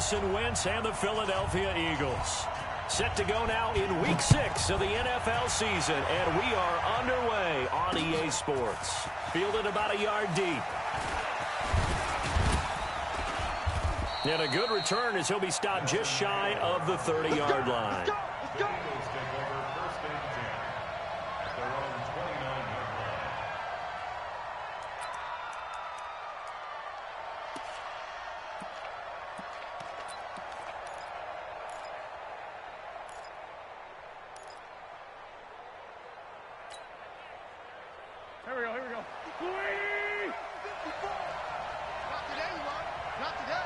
Carson Wentz and the Philadelphia Eagles. Set to go now in Week 6 of the NFL season, and we are underway on EA Sports. Fielded about a yard deep. And a good return as he'll be stopped just shy of the 30-yard line. Here we go. Not today, you are. Not today.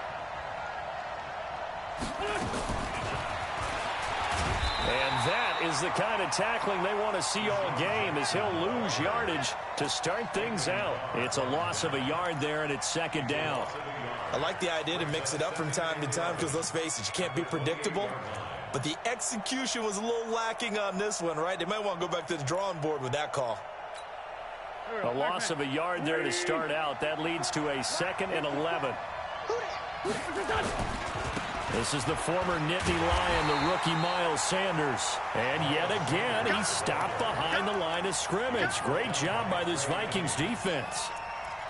And that is the kind of tackling they want to see all game, as he'll lose yardage to start things out. It's a loss of a yard there, and it's second down. I like the idea to mix it up from time to time because, let's face it, you can't be predictable. But the execution was a little lacking on this one, right? They might want to go back to the drawing board with that call. A loss of a yard there to start out. That leads to a 2nd and 11. This is the former Nittany Lion, the rookie Miles Sanders. And yet again, he stopped behind the line of scrimmage. Great job by this Vikings defense.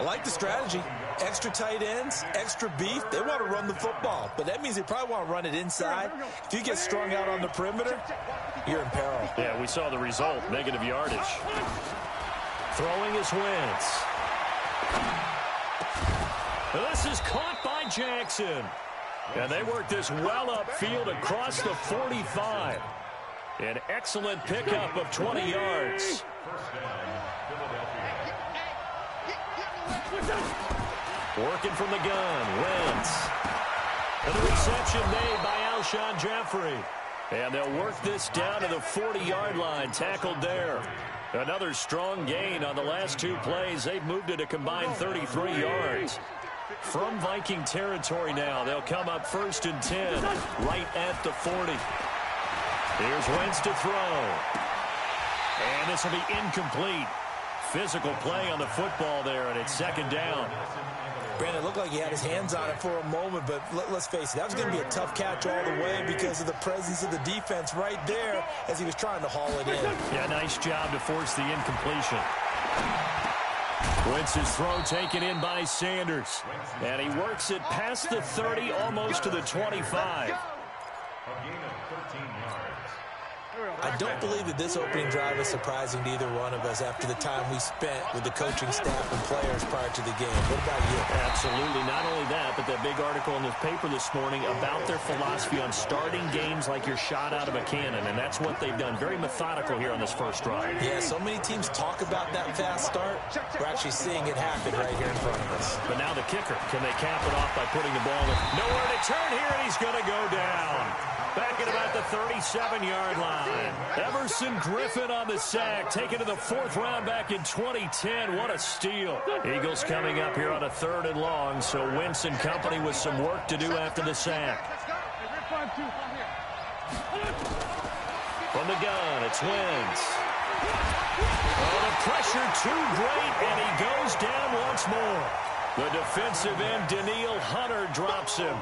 I like the strategy. Extra tight ends, extra beef. They want to run the football, but that means they probably want to run it inside. If you get strung out on the perimeter, you're in peril. Yeah, we saw the result, negative yardage. Throwing is Wentz. This is caught by Jackson. And they work this well upfield across the 45. An excellent pickup of 20 yards. Working from the gun, Wentz. And the reception made by Alshon Jeffrey. And they'll work this down to the 40-yard line, tackled there. Another strong gain on the last 2 plays. They've moved it a combined 33 yards. From Viking territory now, they'll come up 1st and 10, right at the 40. Here's Wentz to throw. And this will be incomplete. Physical play on the football there, and it's 2nd down. Brandon, it looked like he had his hands on it for a moment, but let's face it, that was going to be a tough catch all the way because of the presence of the defense right there as he was trying to haul it in. Yeah, nice job to force the incompletion. Wentz's throw taken in by Sanders. And he works it past the 30, almost to the 25. I don't believe that this opening drive is surprising to either one of us after the time we spent with the coaching staff and players prior to the game. What about you? Absolutely. Not only that, but that big article in the paper this morning about their philosophy on starting games like you're shot out of a cannon, and that's what they've done. Very methodical here on this first drive. Yeah, so many teams talk about that fast start. We're actually seeing it happen right here in front of us. But now the kicker. Can they cap it off by putting the ball in? Nowhere to turn here, and he's going to go down. Back at about the 37-yard line. Everson Griffin on the sack, taken to the 4th round back in 2010. What a steal. Eagles coming up here on a 3rd and long, so Wentz and company with some work to do after the sack. From the gun, it's Wentz. Oh, the pressure too great, and he goes down once more. The defensive end, Daniil Hunter, drops him.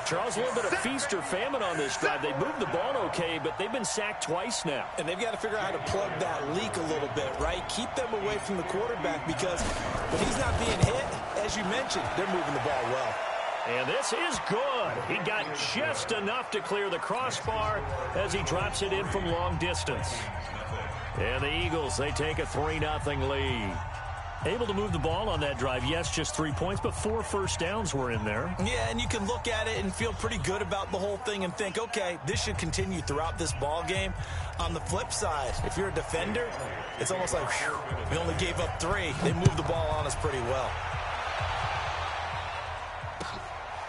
Charles, a little bit of feast or famine on this drive. They moved the ball okay, but they've been sacked twice now. And they've got to figure out how to plug that leak a little bit, right? Keep them away from the quarterback because when he's not being hit, as you mentioned, they're moving the ball well. And this is good. He got just enough to clear the crossbar as he drops it in from long distance. And the Eagles, they take a 3-0 lead. Able to move the ball on that drive. Yes, just 3 points, but 4 first downs were in there. Yeah, and you can look at it and feel pretty good about the whole thing and think, okay, this should continue throughout this ball game. On the flip side, if you're a defender, it's almost like, whew, we only gave up 3. They moved the ball on us pretty well.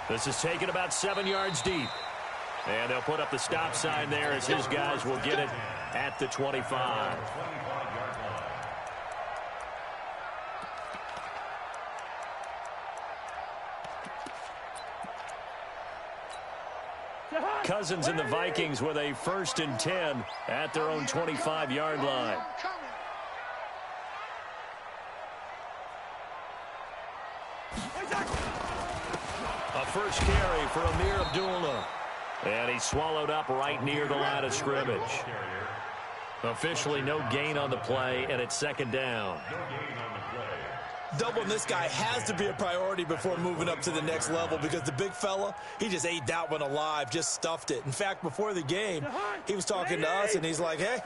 This is taken about 7 yards deep. And they'll put up the stop sign there as his guys will get it at the 25. Cousins and the Vikings with a 1st and 10 at their own 25-yard line. A first carry for Amir Abdullah. And he's swallowed up right near the line of scrimmage. Officially no gain on the play, and it's second down. Doubling this guy has to be a priority before moving up to the next level because the big fella, he just ate that one alive, just stuffed it. In fact, before the game, he was talking to us, and he's like, hey,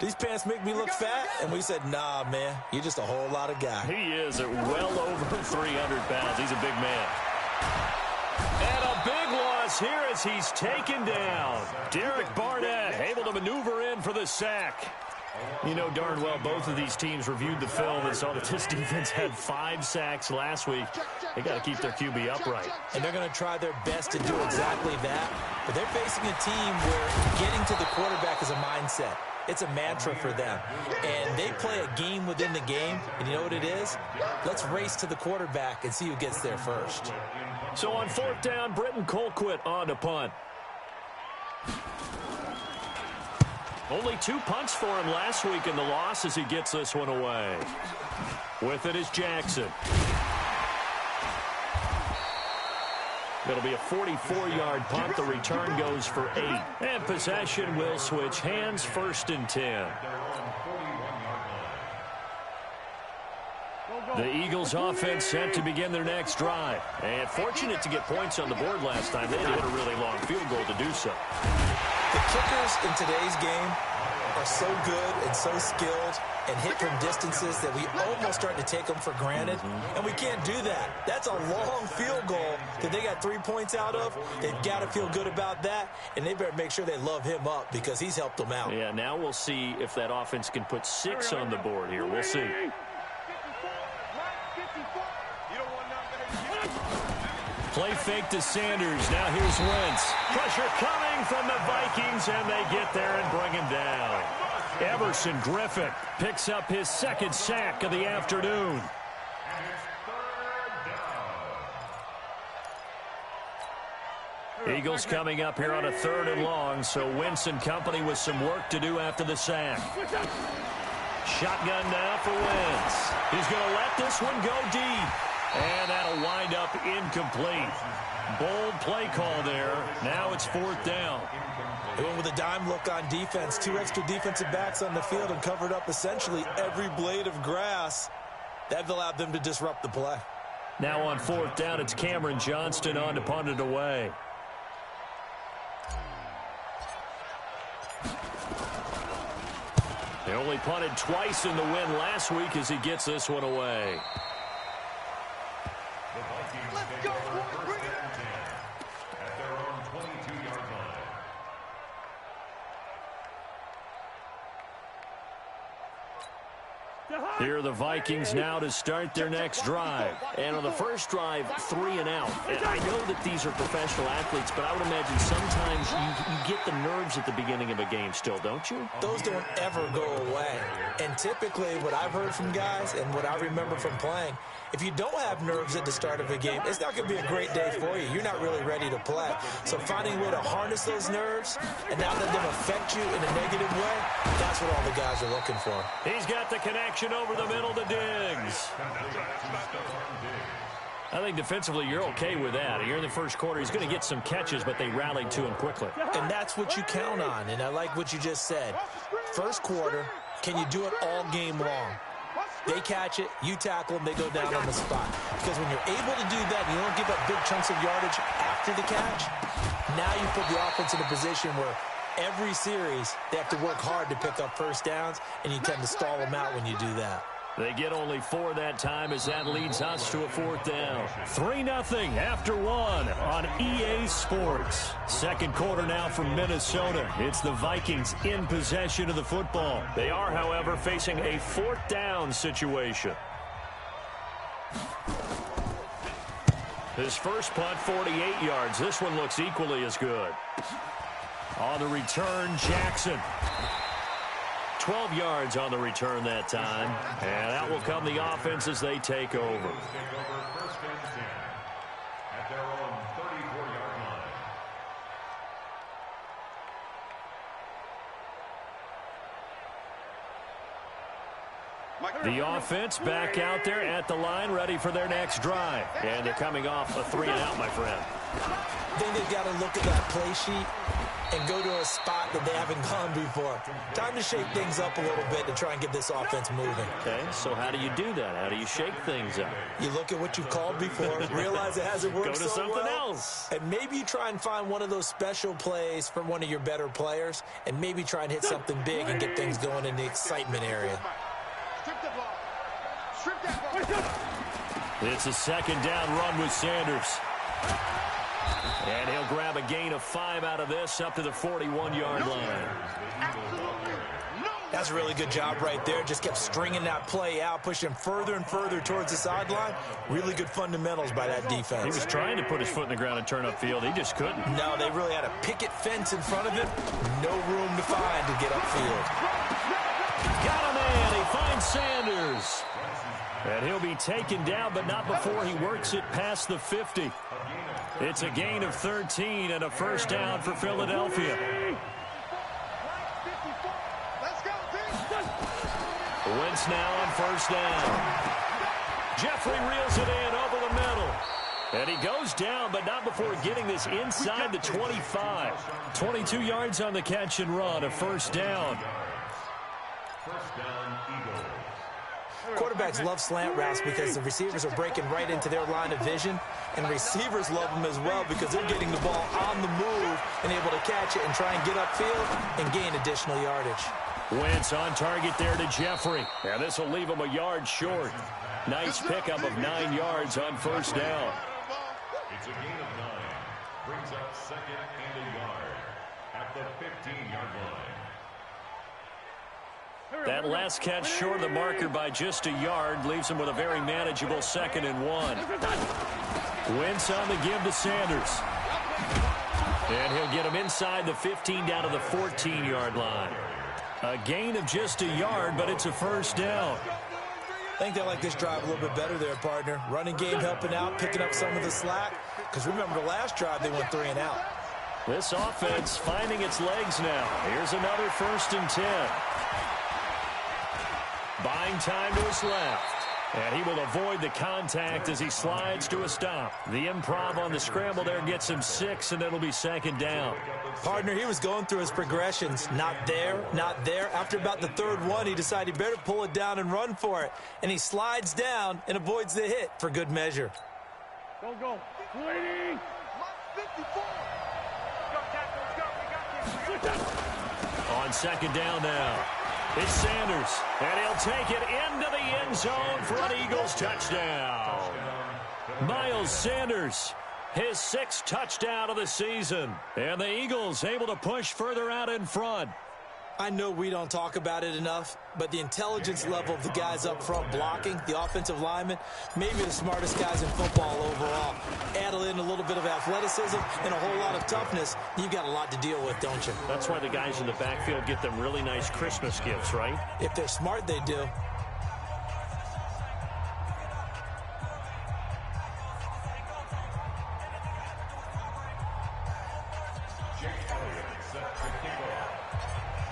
these pants make me look fat. And we said, nah, man, you're just a whole lot of guy. He is at well over 300 pounds. He's a big man. And a big loss here as he's taken down. Derek Barnett able to maneuver in for the sack. You know darn well both of these teams reviewed the film and saw that this defense had 5 sacks last week. They got to keep their QB upright. And they're going to try their best to do exactly that. But they're facing a team where getting to the quarterback is a mindset. It's a mantra for them. And they play a game within the game. And you know what it is? Let's race to the quarterback and see who gets there first. So on 4th down, Britton Colquitt on to punt. Only 2 punts for him last week in the loss as he gets this one away. With it is Jackson. It'll be a 44-yard punt. The return goes for 8. And possession will switch hands, 1st and 10. The Eagles offense set to begin their next drive. And fortunate to get points on the board last time. They had a really long field goal to do so. The kickers in today's game are so good and so skilled and hit from distances that we almost start to take them for granted. And we can't do that. That's a long field goal that they got 3 points out of. They've got to feel good about that, and they better make sure they love him up because he's helped them out. Yeah, now we'll see if that offense can put 6 on the board here. We'll see. Play fake to Sanders. Now here's Wentz. Pressure coming from the Vikings, and they get there and bring him down. Everson Griffin picks up his 2nd sack of the afternoon. Eagles coming up here on a 3rd and long, so Wentz and company with some work to do after the sack. Shotgun now for Wentz. He's going to let this one go deep. And that'll wind up incomplete. Bold play call there. Now it's 4th down. They went with a dime look on defense. 2 extra defensive backs on the field and covered up essentially every blade of grass. That allowed them to disrupt the play. Now on 4th down, it's Cameron Johnston on to punt it away. They only punted twice in the win last week as he gets this one away. Let's go, boys. Bring it in. At their own 22-yard line. Here are the Vikings now to start their next drive. And on the first drive, 3 and out. And I know that these are professional athletes, but I would imagine sometimes you get the nerves at the beginning of a game still, don't you? Those don't ever go away. And typically what I've heard from guys and what I remember from playing, if you don't have nerves at the start of a game, it's not going to be a great day for you. You're not really ready to play. So finding a way to harness those nerves and not let them affect you in a negative way, that's what all the guys are looking for. He's got the connection over the middle to Diggs. I think defensively you're okay with that. You're in the first quarter. He's going to get some catches, but they rallied to him quickly. And that's what you count on, and I like what you just said. First quarter, can you do it all game long? They catch it, you tackle them, they go down on the spot. Because when you're able to do that, and you don't give up big chunks of yardage after the catch, now you put the offense in a position where every series they have to work hard to pick up first downs, and you tend to stall them out when you do that. They get only 4 that time as that leads us to a 4th down. 3-0 after 1 on EA Sports. Second quarter now from Minnesota. It's the Vikings in possession of the football. They are, however, facing a 4th down situation. His first punt, 48 yards. This one looks equally as good. On the return, Jackson. 12 yards on the return that time. And out will come the offense as they take over. First and 10 at their own 34-yard line. The offense back out there at the line, ready for their next drive. And they're coming off a 3-and-out, my friend. I think they've got to look at that play sheet and go to a spot that they haven't gone before. Time to shake things up a little bit to try and get this offense moving. Okay, so how do you do that? How do you shake things up? You look at what you've called before, realize it hasn't worked Go to something well, else. and maybe you try and find one of those special plays from one of your better players, and maybe try and hit something big and get things going in the excitement area. It's a second down run with Sanders. And he'll grab a gain of 5 out of this up to the 41-yard line. That's a really good job right there. Just kept stringing that play out, pushing further and further towards the sideline. Really good fundamentals by that defense. He was trying to put his foot in the ground and turn upfield. He just couldn't. No, they really had a picket fence in front of him. No room to find to get upfield. Got a man. He finds Sanders. And he'll be taken down, but not before he works it past the 50. It's a gain of 13 and a first down for Philadelphia. Wentz now on first down. Jeffrey reels it in over the middle. And he goes down, but not before getting this inside the 25. 22 yards on the catch and run, a first down. First down, Eagles. Quarterbacks love slant routes because the receivers are breaking right into their line of vision, and receivers love them as well because they're getting the ball on the move and able to catch it and try and get upfield and gain additional yardage. Wentz on target there to Jeffrey. And this will leave him a yard short. Nice pickup of 9 yards on first down. It's a gain of 9. Brings up second and a yard at the 15-yard line. That last catch short of the marker by just a yard leaves him with a very manageable 2nd and 1. Wentz on the give to Sanders. And he'll get him inside the 15 down to the 14-yard line. A gain of just a yard, but it's a first down. I think they like this drive a little bit better there, partner. Running game helping out, picking up some of the slack. Because remember the last drive, they went 3 and out. This offense finding its legs now. Here's another 1st and 10. Buying time to his left. And he will avoid the contact as he slides to a stop. The improv on the scramble there gets him 6, and it'll be 2nd down. Partner, he was going through his progressions. Not there, not there. After about the 3rd one, he decided he better pull it down and run for it. And he slides down and avoids the hit for good measure. Go. Waiting. 54. On 2nd down now. It's Sanders, and he'll take it into the end zone for an Eagles touchdown. Miles Sanders, his 6th touchdown of the season. And the Eagles able to push further out in front. I know we don't talk about it enough, but the intelligence level of the guys up front blocking, the offensive linemen, maybe the smartest guys in football overall. Add in a little bit of athleticism and a whole lot of toughness, you've got a lot to deal with, don't you? That's why the guys in the backfield get them really nice Christmas gifts, right? If they're smart, they do.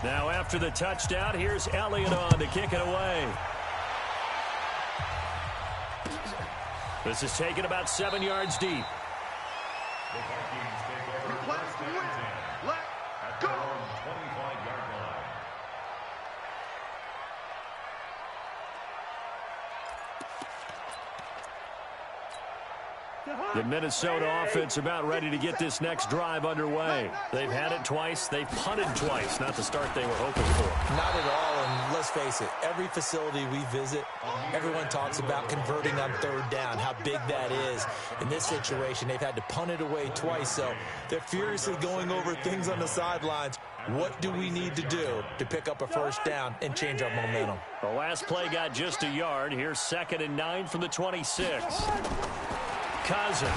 Now after the touchdown, here's Elliott on to kick it away. This is taken about 7 yards deep. The Vikings take over first and 10 at their own 25-yard line. The Minnesota offense about ready to get this next drive underway. They've had it twice. They've punted twice. Not the start they were hoping for. Not at all, and let's face it, every facility we visit, everyone talks about converting on 3rd down, how big that is. In this situation, they've had to punt it away twice, so they're furiously going over things on the sidelines. What do we need to do to pick up a first down and change our momentum? The last play got just a yard. Here's 2nd and 9 from the 26. Cousins.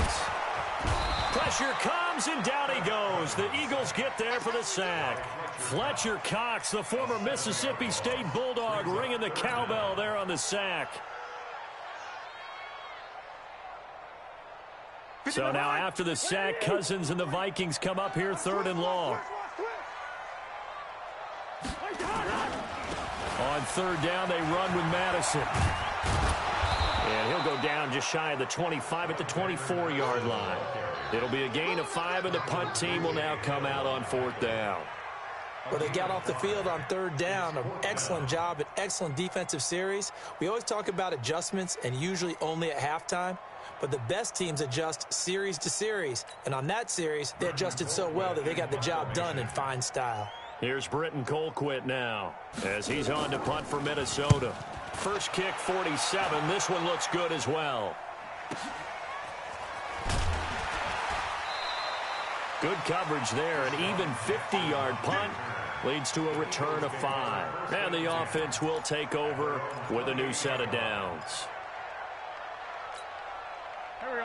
Pressure comes, and down he goes. The Eagles get there for the sack. Fletcher Cox, the former Mississippi State Bulldog, ringing the cowbell there on the sack. So now after the sack, Cousins and the Vikings come up here 3rd and long. On third down, they run with Madison. And he'll go down just shy of the 25 at the 24-yard line. It'll be a gain of 5, and the punt team will now come out on fourth down. Well, they got off the field on third down. An excellent job, an excellent defensive series. We always talk about adjustments, and usually only at halftime. But the best teams adjust series to series. And on that series, they adjusted so well that they got the job done in fine style. Here's Britton Colquitt now as he's on to punt for Minnesota. First kick, 47. This one looks good as well. Good coverage there. An even 50-yard punt leads to a return of 5. And the offense will take over with a new set of downs.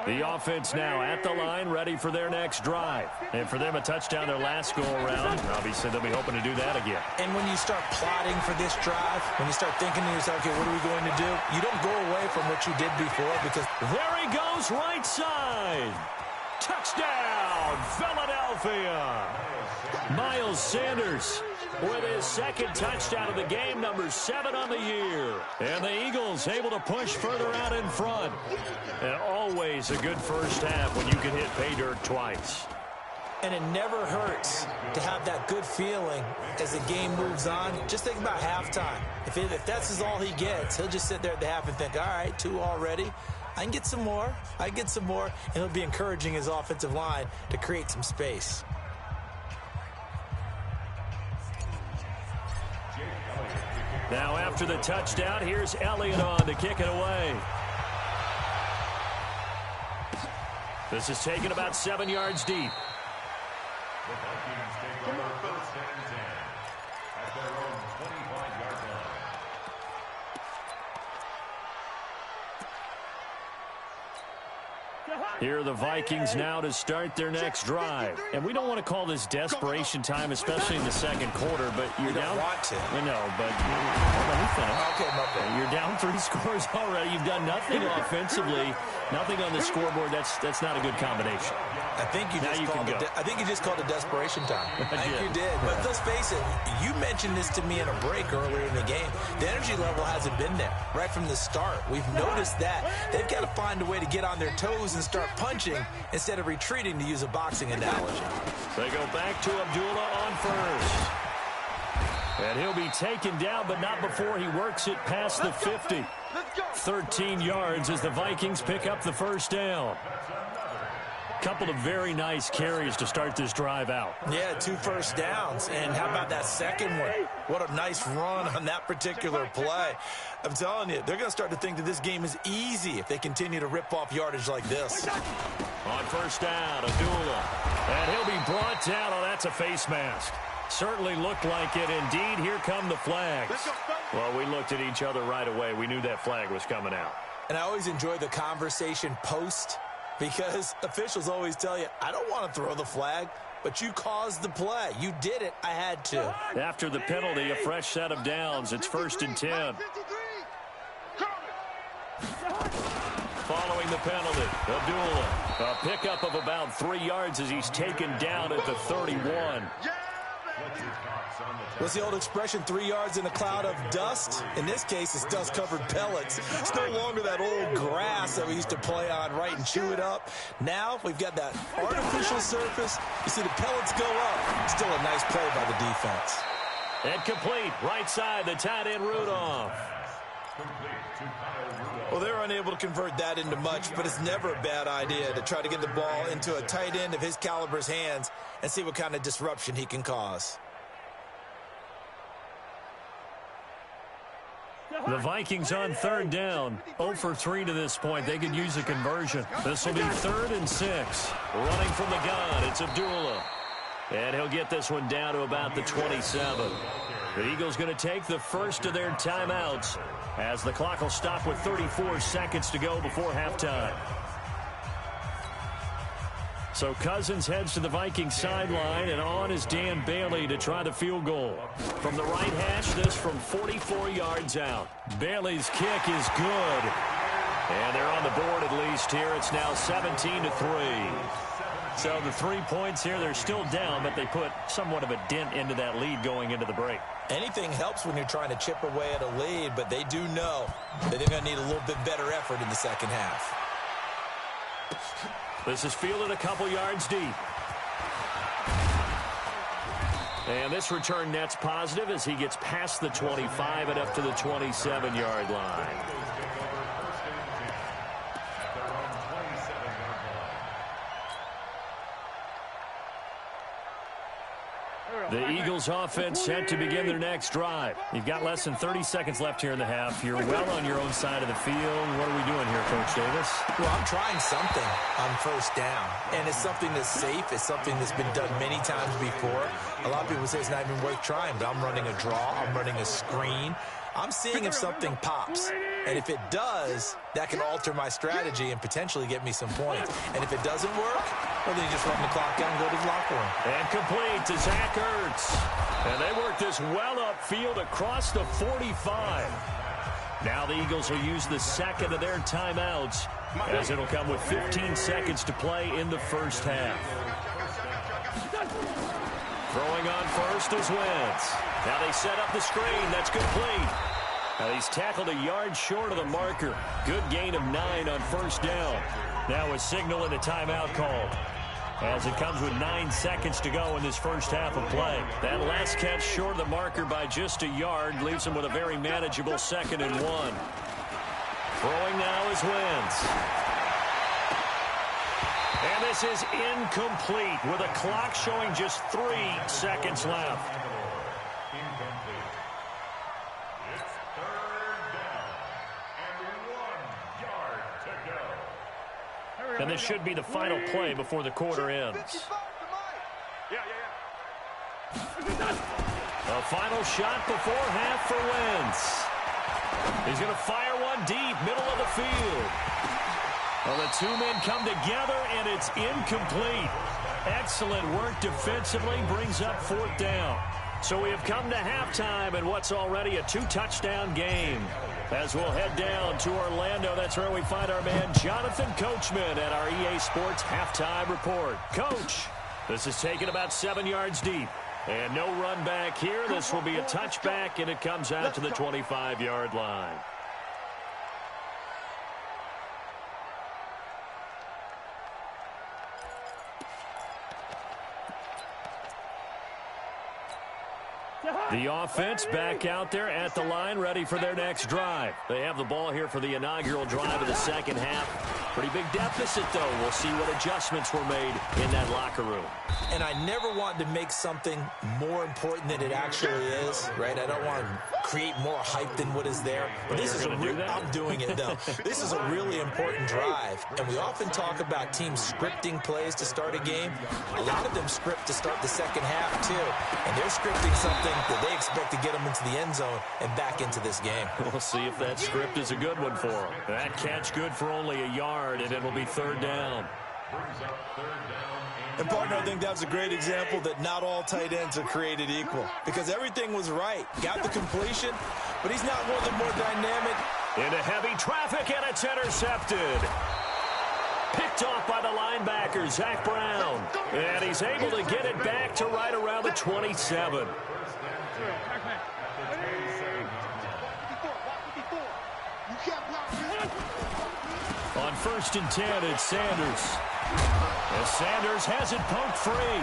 The offense now at the line, ready for their next drive. And for them, a touchdown their last go-around. Obviously, they'll be hoping to do that again. And when you start plotting for this drive, when you start thinking to yourself, okay, what are we going to do? You don't go away from what you did before because... There he goes, right side. Touchdown, Philadelphia. Miles Sanders with his second touchdown of the game, number 7 on the year. And the Eagles able to push further out in front. And always a good first half when you can hit pay dirt twice. And it never hurts to have that good feeling as the game moves on. Just think about halftime. If that's all he gets, he'll just sit there at the half and think, all right, 2 already. I can get some more. And he'll be encouraging his offensive line to create some space. Now after the touchdown, here's Elliott on to kick it away. This is taken about 7 yards deep. The Vikings take over first and 10 at their own 25-yard line. Here are the Vikings now to start their next drive. And we don't want to call this desperation time, especially in the second quarter, but you're down. You don't want to. I know, but let me finish. Okay, my bad. You're down 3 scores already. You've done nothing offensively, nothing on the scoreboard. That's not a good combination. I think you just called it desperation time. I think you did. But let's face it, you mentioned this to me in a break earlier in the game. The energy level hasn't been there right from the start. We've noticed that. They've got to find a way to get on their toes and start punching instead of retreating, to use a boxing analogy. They go back to Abdullah on first. And he'll be taken down, but not before he works it past the 50. 13 yards as the Vikings pick up the first down. Couple of very nice carries to start this drive out. Yeah, 2 first downs. And how about that second one? What a nice run on that particular play. I'm telling you, they're going to start to think that this game is easy if they continue to rip off yardage like this. On first down, Abdullah. And he'll be brought down. Oh, that's a face mask. Certainly looked like it. Indeed, here come the flags. Well, we looked at each other right away. We knew that flag was coming out. And I always enjoy the conversation post, because officials always tell you, I don't want to throw the flag, but you caused the play. You did it. I had to. After the penalty, a fresh set of downs. It's 1st and 10. Following the penalty, Abdullah, a pickup of about 3 yards as he's taken down at the 31. What's the old expression, 3 yards in a cloud of dust? In this case, it's dust-covered pellets. It's no longer that old grass that we used to play on, right, and chew it up. Now we've got that artificial surface. You see the pellets go up. Still a nice play by the defense. And complete, right side, the tight end Rudolph. Well, they're unable to convert that into much, but it's never a bad idea to try to get the ball into a tight end of his caliber's hands and see what kind of disruption he can cause. The Vikings on third down, 0 for 3 to this point. They could use a conversion. This will be 3rd and 6. Running from the gun, it's Abdullah. And he'll get this one down to about the 27. The Eagles going to take the first of their timeouts as the clock will stop with 34 seconds to go before halftime. So Cousins heads to the Vikings sideline, and on is Dan Bailey to try the field goal. From the right hash, this from 44 yards out. Bailey's kick is good. And they're on the board at least here. It's now 17-3. So the 3 points here, they're still down, but they put somewhat of a dent into that lead going into the break. Anything helps when you're trying to chip away at a lead, but they do know that they're going to need a little bit better effort in the second half. This is fielded a couple yards deep. And this return net's positive as he gets past the 25 and up to the 27-yard line. The Eagles offense set to begin their next drive. You've got less than 30 seconds left here in the half. You're well on your own side of the field. What are we doing here, Coach Davis? Well, I'm trying something on first down, and it's something that's safe. It's something that's been done many times before. A lot of people say it's not even worth trying, but I'm running a draw. I'm running a screen. I'm seeing if something pops. And if it does, that can alter my strategy and potentially get me some points. And if it doesn't work, well, then you just run the clock down and go to the locker room. And complete to Zach Ertz. And they work this well upfield across the 45. Now the Eagles will use the second of their timeouts, as it'll come with 15 seconds to play in the first half. Throwing on first is Wentz. Now they set up the screen. That's complete. Now he's tackled a yard short of the marker. Good gain of 9 on first down. Now a signal and a timeout called, as it comes with 9 seconds to go in this first half of play. That last catch short of the marker by just a yard leaves him with a very manageable 2nd and 1. Throwing now is Wentz. And this is incomplete with a clock showing just 3 seconds left. Incomplete. It's 3rd down and 1 yard to go. And this should be the final play before the quarter ends. A final shot before half for Wentz. He's going to fire one deep, middle of the field. Well, the two men come together, and it's incomplete. Excellent work defensively, brings up 4th down. So we have come to halftime in what's already a 2-touchdown game. As we'll head down to Orlando, that's where we find our man Jonathan Coachman at our EA Sports Halftime Report. Coach, this is taken about 7 yards deep. And no run back here. This will be a touchback, and it comes out to the 25-yard line. The offense back out there at the line, ready for their next drive. They have the ball here for the inaugural drive of the second half. Pretty big deficit, though. We'll see what adjustments were made in that locker room. And I never want to make something more important than it actually is, right? I don't want to create more hype than what is there. But this is I'm doing it, though. This is a really important drive. And we often talk about teams scripting plays to start a game. A lot of them script to start the second half, too. And they're scripting something that they expect to get them into the end zone and back into this game. We'll see if that script is a good one for them. That catch good for only a yard, and it'll be 3rd down. And, partner, I think that's a great example that not all tight ends are created equal, because everything was right. Got the completion, but he's not one of the more dynamic. Into heavy traffic, and it's intercepted. Picked off by the linebacker, Zach Brown. And he's able to get it back to right around the 27. On 1st and 10, it's Sanders. As Sanders has it poked free.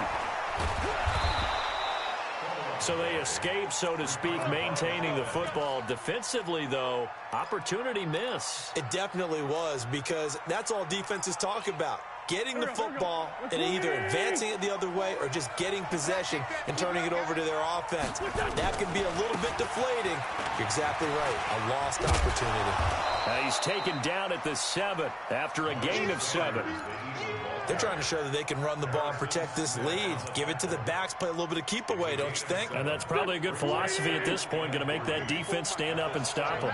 So they escape, so to speak, maintaining the football. Defensively, though, opportunity miss. It definitely was, because that's all defenses talk about. Getting the football and either advancing it the other way or just getting possession and turning it over to their offense. That can be a little bit deflating. You're exactly right. A lost opportunity. He's taken down at the 7 after a gain of 7. They're trying to show that they can run the ball and protect this lead. Give it to the backs, play a little bit of keep away, don't you think? And that's probably a good philosophy at this point, going to make that defense stand up and stop them.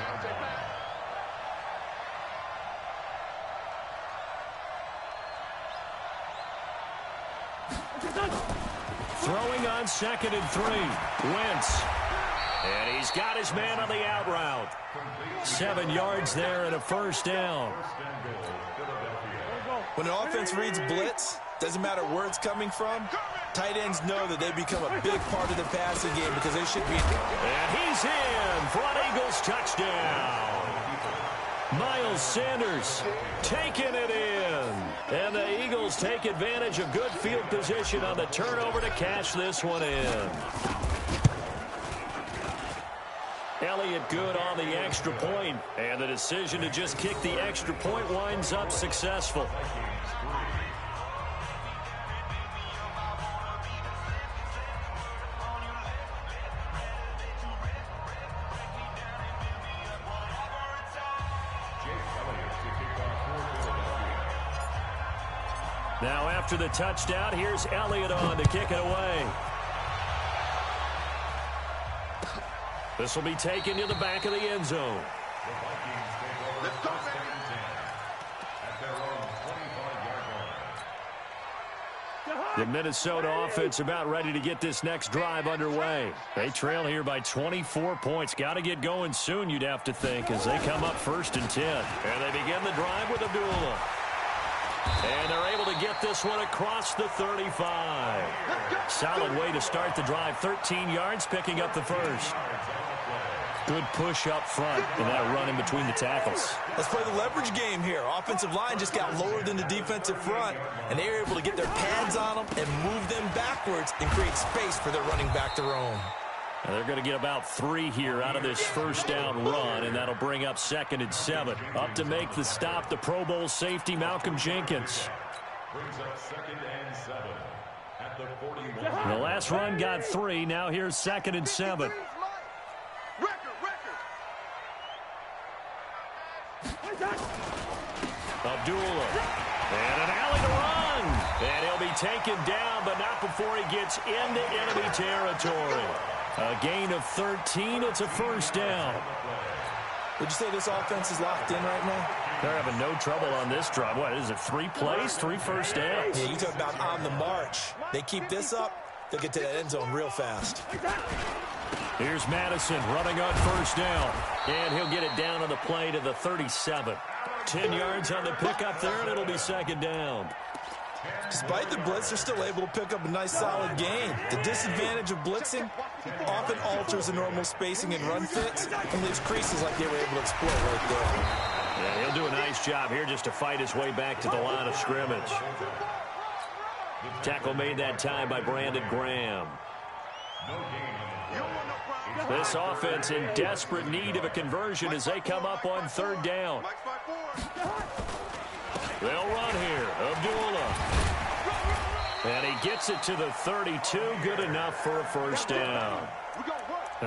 Throwing on 2nd and 3. Wentz. And he's got his man on the out route. 7 yards there and a 1st down. When an offense reads blitz, Doesn't matter where it's coming from. Tight ends know that they become a big part of the passing game because they should be. And he's in for an Eagles touchdown. Miles Sanders taking it in. And the Eagles take advantage of good field position on the turnover to cash this one in. Elliott good on the extra point, and the decision to just kick the extra point winds up successful. Now after the touchdown, here's Elliott on to kick it away. This will be taken to the back of the end zone. The Vikings take over first and 10 at their own 25-yard line. The Minnesota offense about ready to get this next drive underway. They trail here by 24 points. Got to get going soon, you'd have to think, as they come up 1st and 10. And they begin the drive with Abdullah. And they're able to get this one across the 35. Solid way to start the drive. 13 yards, picking up the first. Good push up front, and that run in between the tackles. Let's play the leverage game here. Offensive line just got lower than the defensive front, and they were able to get their pads on them and move them backwards and create space for their running back to roam. And they're going to get about 3 here out of this first down run, and that'll bring up 2nd and 7. Up to make the stop, the Pro Bowl safety, Malcolm Jenkins. Brings up 2nd and 7 at the 41. The last run got 3. Now here's 2nd and 7. Abdullah. And an alley to run. And he'll be taken down, but not before he gets into enemy territory. A gain of 13. It's a first down. Would you say this offense is locked in right now? They're having no trouble on this drive. What is it, 3 plays, 3 first downs? Yeah, you talk about on the march. They keep this up, they'll get to that end zone real fast. Here's Madison running on first down. And he'll get it down on the play to the 37. 10 yards on the pickup there, and it'll be 2nd down. Despite the blitz, they're still able to pick up a nice solid gain. The disadvantage of blitzing often alters the normal spacing and run fits and leaves creases like they were able to exploit right there. Yeah, he'll do a nice job here just to fight his way back to the line of scrimmage. Tackle made that time by Brandon Graham. This offense in desperate need of a conversion as they come up on 3rd down. They'll run here. Abdullah. And he gets it to the 32. Good enough for a first down.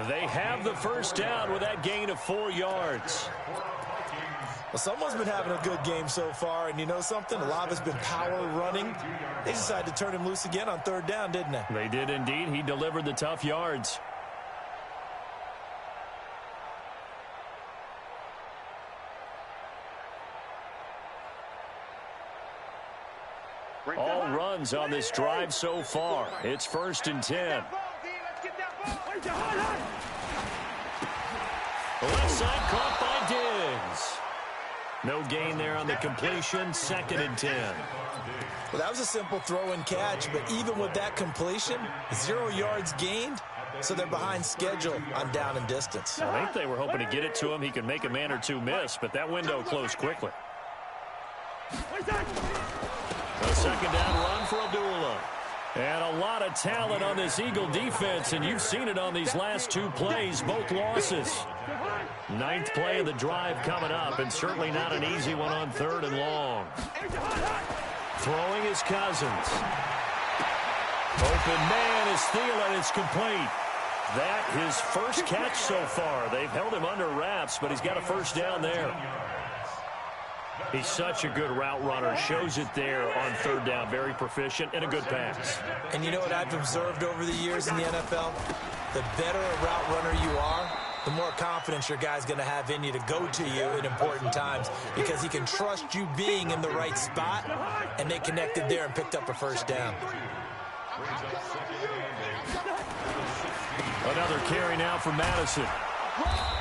They have the first down with that gain of 4 yards. Well, someone's been having a good game so far, and you know something? A lot of it's been power running. They decided to turn him loose again on 3rd down, didn't they? They did indeed. He delivered the tough yards. All runs on this drive so far. It's 1st and 10. The left side caught by Diggs. No gain there on the completion. 2nd and 10. Well, that was a simple throw and catch, but even with that completion, 0 yards gained, so they're behind schedule on down and distance. I think they were hoping to get it to him. He could make a man or two miss, but that window closed quickly. A 2nd down run for Abdullah. And a lot of talent on this Eagle defense, and you've seen it on these last 2 plays, both losses. 9th play of the drive coming up, and certainly not an easy one on 3rd and long. Throwing is Cousins. Open man is Thielen. It's complete. That his first catch so far. They've held him under wraps, but he's got a first down there. He's such a good route runner. Shows it there on 3rd down. Very proficient and a good pass. And you know what I've observed over the years in the NFL? The better a route runner you are, the more confidence your guy's going to have in you to go to you in important times because he can trust you being in the right spot, and they connected there and picked up a first down. Another carry now for Madison.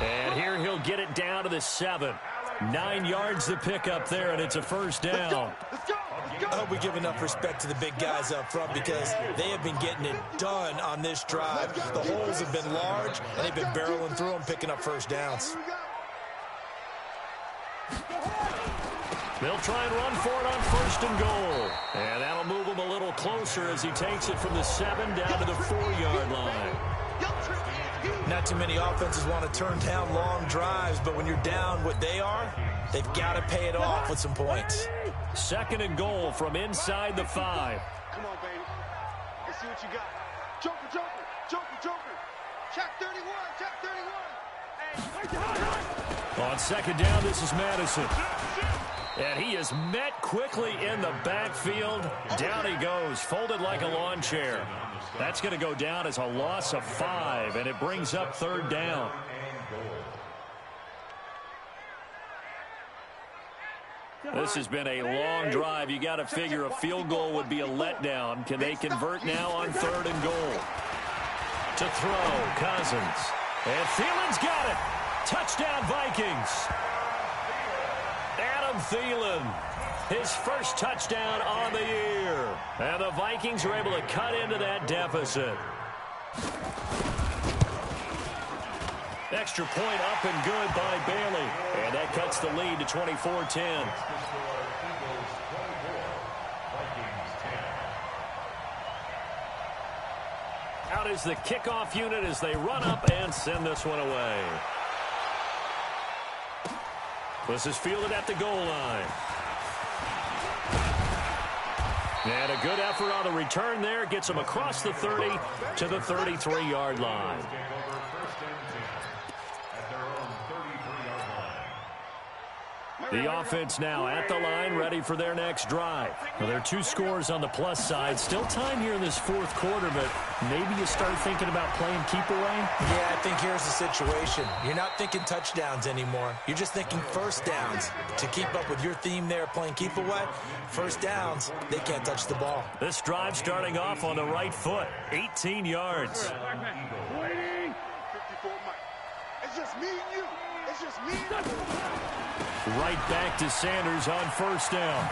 And here he'll get it down to the 7. 9 yards to pick up there, and it's a first down. I hope we give enough respect to the big guys up front because they have been getting it done on this drive. The holes have been large, and they've been barreling through them, picking up first downs. They'll try and run for it on first and goal. And that'll move him a little closer as he takes it from the 7 down to the 4-yard line. Not too many offenses want to turn down long drives, but when you're down what they are, they've got to pay it off with some points. 2nd and goal from inside the 5. Come on, baby. Let's see what you got. Joker, Joker, Joker, Joker. Check 31, check 31. On 2nd down, this is Madison. And he is met quickly in the backfield. Down he goes, folded like a lawn chair. That's going to go down as a loss of 5, and it brings up 3rd down. This has been a long drive. You got to figure a field goal would be a letdown. Can they convert now on 3rd and goal? To throw, Cousins. And Thielen's got it. Touchdown, Vikings. Adam Thielen, his first touchdown on the year. And the Vikings are able to cut into that deficit. Extra point up and good by Bailey. And that cuts the lead to 24-10. Out is the kickoff unit as they run up and send this one away. This is fielded at the goal line. And a good effort on the return there. Gets him across the 30 to the 33-yard line. The offense now at the line, ready for their next drive. Well, there are 2 scores on the plus side. Still time here in this 4th quarter, but maybe you start thinking about playing keep away? Yeah, I think here's the situation. You're not thinking touchdowns anymore. You're just thinking first downs. To keep up with your theme there, playing keep away, first downs, they can't touch the ball. This drive starting off on the right foot, 18 yards. Waiting. 54, Mike. It's just me and you. It's just me and you. Right back to Sanders on first down.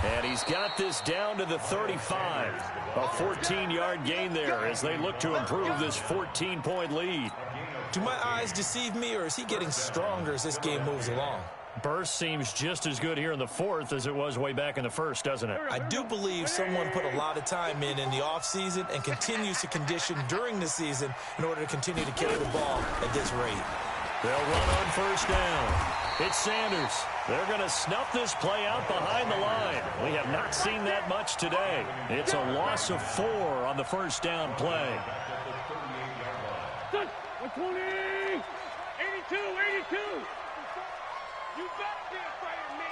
And he's got this down to the 35. A 14-yard gain there as they look to improve this 14-point lead. Do my eyes deceive me, or is he getting stronger as this game moves along? Burst seems just as good here in the 4th as it was way back in the 1st, doesn't it? I do believe someone put a lot of time in the offseason and continues to condition during the season in order to continue to carry the ball at this rate. They'll run on first down. It's Sanders. They're going to snuff this play out behind the line. We have not seen that much today. It's a loss of 4 on the first down play. 120, 82, 82. You better be afraid of me.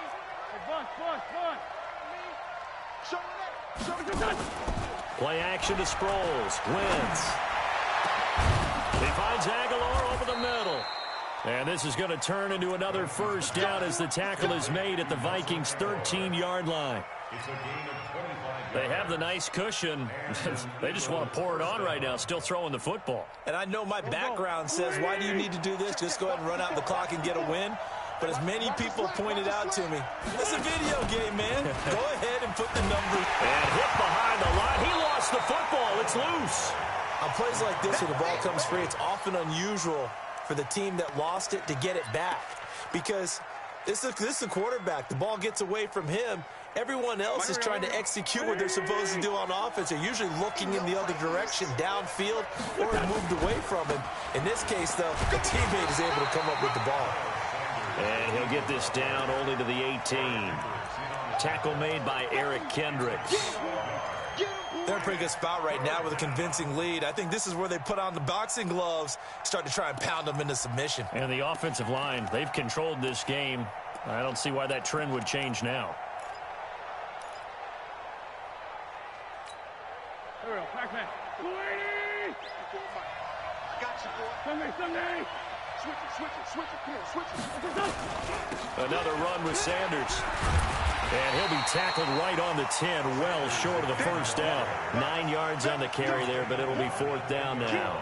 Hey, Bus. Show me that. Play action to Sproles. Wins. He finds Aguilar over the middle. And this is going to turn into another first down as the tackle is made at the Vikings' 13-yard line. They have the nice cushion. They just want to pour it on right now, still throwing the football. And I know my background says, why do you need to do this? Just go ahead and run out the clock and get a win. But as many people pointed out to me, it's a video game, man. Go ahead and put the number. And hit behind the line. He lost the football. It's loose. On plays like this where the ball comes free, it's often unusual for the team that lost it to get it back. Because this is the quarterback. The ball gets away from him. Everyone else is trying to execute what they're supposed to do on offense. They're usually looking in the other direction, downfield, or moved away from him. In this case, though, the teammate is able to come up with the ball. And he'll get this down only to the 18. Tackle made by Eric Kendricks. They're in a pretty good spot right now with a convincing lead. I think this is where they put on the boxing gloves, start to try and pound them into submission. And the offensive line, they've controlled this game. I don't see why that trend would change now. Here we go, Pac-Man. 20! I got you, boy. Sunday! Switch it, come on, switch it. Another run with Sanders. And he'll be tackled right on the 10, well short of the first down. 9 yards on the carry there, but it'll be 4th down now.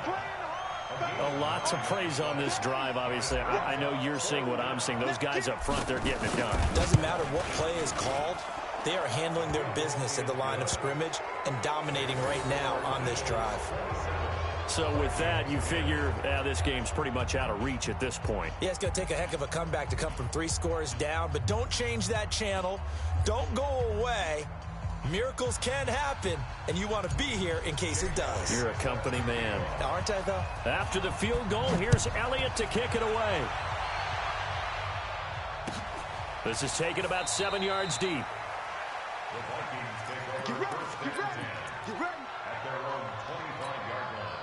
A lot to praise on this drive, obviously. I know you're seeing what I'm seeing. Those guys up front, they're getting it done. Doesn't matter what play is called. They are handling their business at the line of scrimmage and dominating right now on this drive. So with that, you figure this game's pretty much out of reach at this point. Yeah, it's going to take a heck of a comeback to come from 3 scores down, but don't change that channel. Don't go away. Miracles can happen, and you want to be here in case it does. You're a company man. Aren't I, though? After the field goal, here's Elliott to kick it away. This is taken about 7 yards deep. The Vikings take over first and 10 at their own 25-yard line.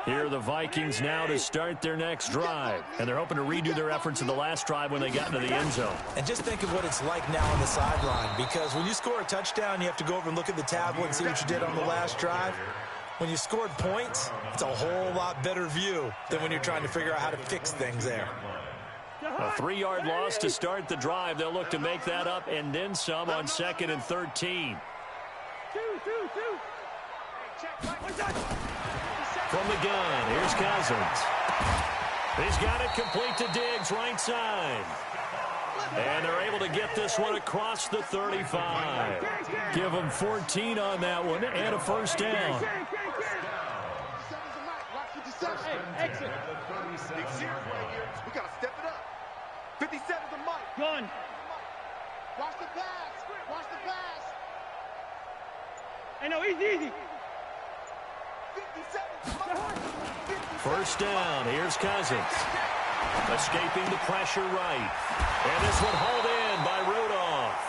Here are the Vikings now to start their next drive. And they're hoping to redo their efforts in the last drive when they got into the end zone. And just think of what it's like now on the sideline, because when you score a touchdown, you have to go over and look at the tablet and see what you did on the last drive. When you scored points, it's a whole lot better view than when you're trying to figure out how to fix things there. A 3-yard loss to start the drive. They'll look to make that up and then some on 2nd and 13. From the gun, here's Cousins. He's got it complete to Diggs, right side. And they're able to get this one across the 35. Give them 14 on that one and a first down. Exit. We got to step it up. 57's a mic. Gun. Watch the pass. Watch the pass. Hey, no, easy. 57's First down, here's Cousins. Escaping the pressure right. And this one hauled in by Rudolph.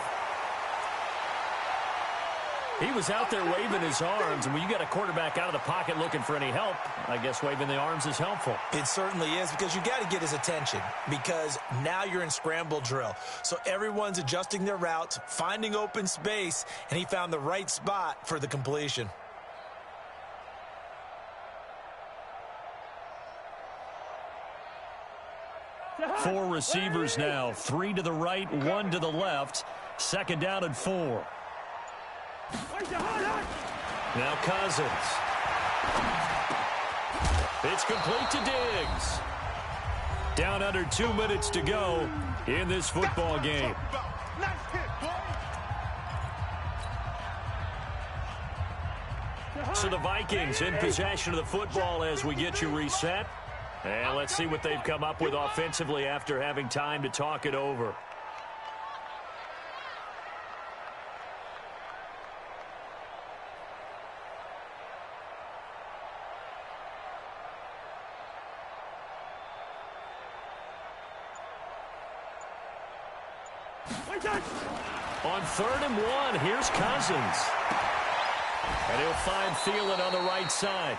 He was out there waving his arms, and when you got a quarterback out of the pocket looking for any help, I guess waving the arms is helpful. It certainly is, because you got to get his attention, because now you're in scramble drill. So everyone's adjusting their routes, finding open space, and he found the right spot for the completion. Four receivers now, 3 to the right, 1 to the left. 2nd down and 4. Now Cousins. It's complete to Diggs. Down under 2 minutes to go in this football game. So the Vikings in possession of the football as we get you reset. And let's see what they've come up with offensively after having time to talk it over. On 3rd and 1, here's Cousins. And he'll find Thielen on the right side.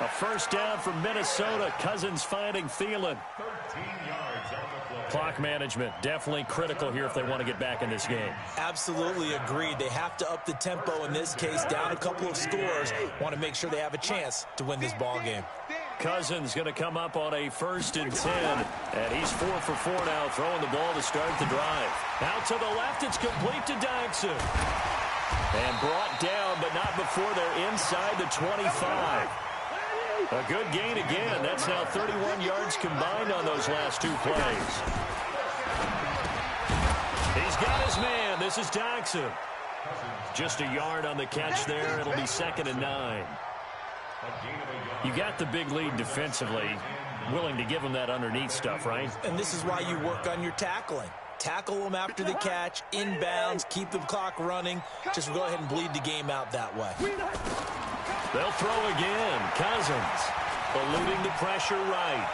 A first down from Minnesota. Cousins finding Thielen. 13 yards on the play. Clock management definitely critical here if they want to get back in this game. Absolutely agreed. They have to up the tempo in this case, down a couple of scores. Want to make sure they have a chance to win this ball game. Cousins going to come up on a 1st and 10. And he's 4 for 4 now, throwing the ball to start the drive. Out to the left, it's complete to Jackson. And brought down, but not before they're inside the 25. A good gain again. That's now 31 yards combined on those last 2 plays. He's got his man. This is Jackson. Just a yard on the catch there. It'll be 2nd and 9. You got the big lead defensively. Willing to give him that underneath stuff, right? And this is why you work on your tackling. Tackle them after the catch, inbounds, keep the clock running. Just go ahead and bleed the game out that way. They'll throw again. Cousins eluding the pressure right.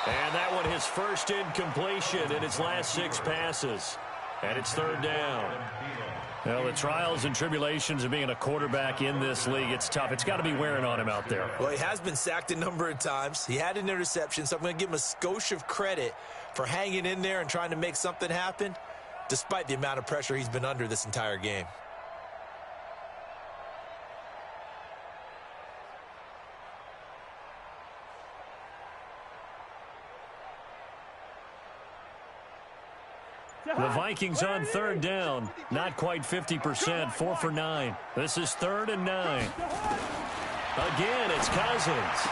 And that one his first incompletion in his last 6 passes. And it's 3rd down. Well, the trials and tribulations of being a quarterback in this league, it's tough. It's got to be wearing on him out there. Well, he has been sacked a number of times. He had an interception, so I'm going to give him a skosh of credit for hanging in there and trying to make something happen, despite the amount of pressure he's been under this entire game. The Vikings on third down. Not quite 50%, 4 for 9. This is 3rd and 9. Again, it's Cousins.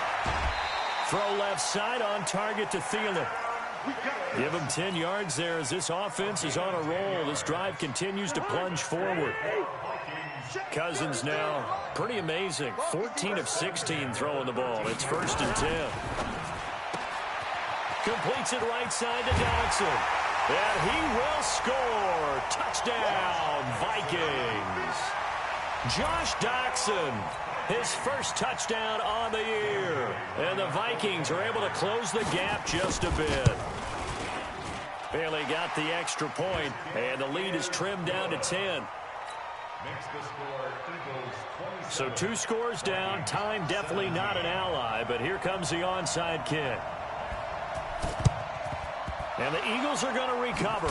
Throw left side on target to Thielen. Give him 10 yards there as this offense is on a roll. This drive continues to plunge forward. Cousins now pretty amazing. 14 of 16 throwing the ball. It's 1st and 10. Completes it right side to Dodson. And he will score. Touchdown, Vikings. Josh Dodson, his first touchdown on the year. And the Vikings are able to close the gap just a bit. Bailey got the extra point, and the lead is trimmed down to 10. So 2 scores down. Time definitely not an ally, but here comes the onside kick. And the Eagles are going to recover.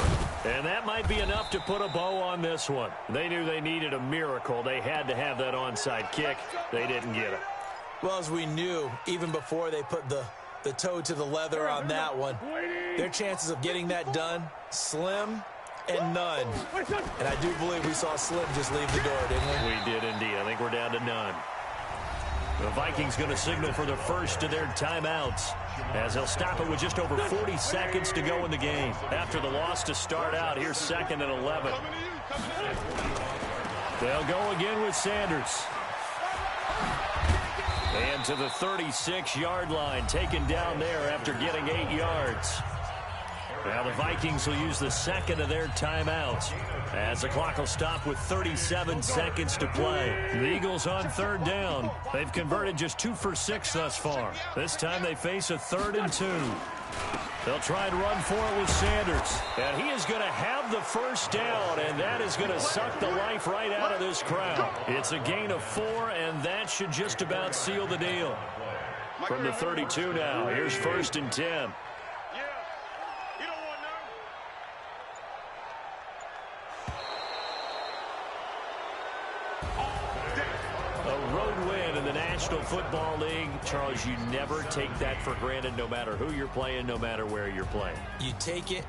And that might be enough to put a bow on this one. They knew they needed a miracle. They had to have that onside kick. They didn't get it. Well, as we knew, even before they put the toe to the leather on that one, their chances of getting that done, slim and none. And I do believe we saw Slim just leave the door, didn't we? We did indeed. I think we're down to none. The Vikings going to signal for the first of their timeouts as they'll stop it with just over 40 seconds to go in the game. After the loss to start out, here's 2nd and 11. They'll go again with Sanders. And to the 36-yard line, taken down there after getting 8 yards. Now the Vikings will use the 2nd of their timeouts as the clock will stop with 37 seconds to play. The Eagles on 3rd down. They've converted just 2 for 6 thus far. This time they face a 3rd and 2. They'll try and run for it with Sanders. And he is going to have the first down, and that is going to suck the life right out of this crowd. It's a gain of 4, and that should just about seal the deal. From the 32 now, here's 1st and 10. National Football League, Charles, you never take that for granted, no matter who you're playing, no matter where you're playing. You take it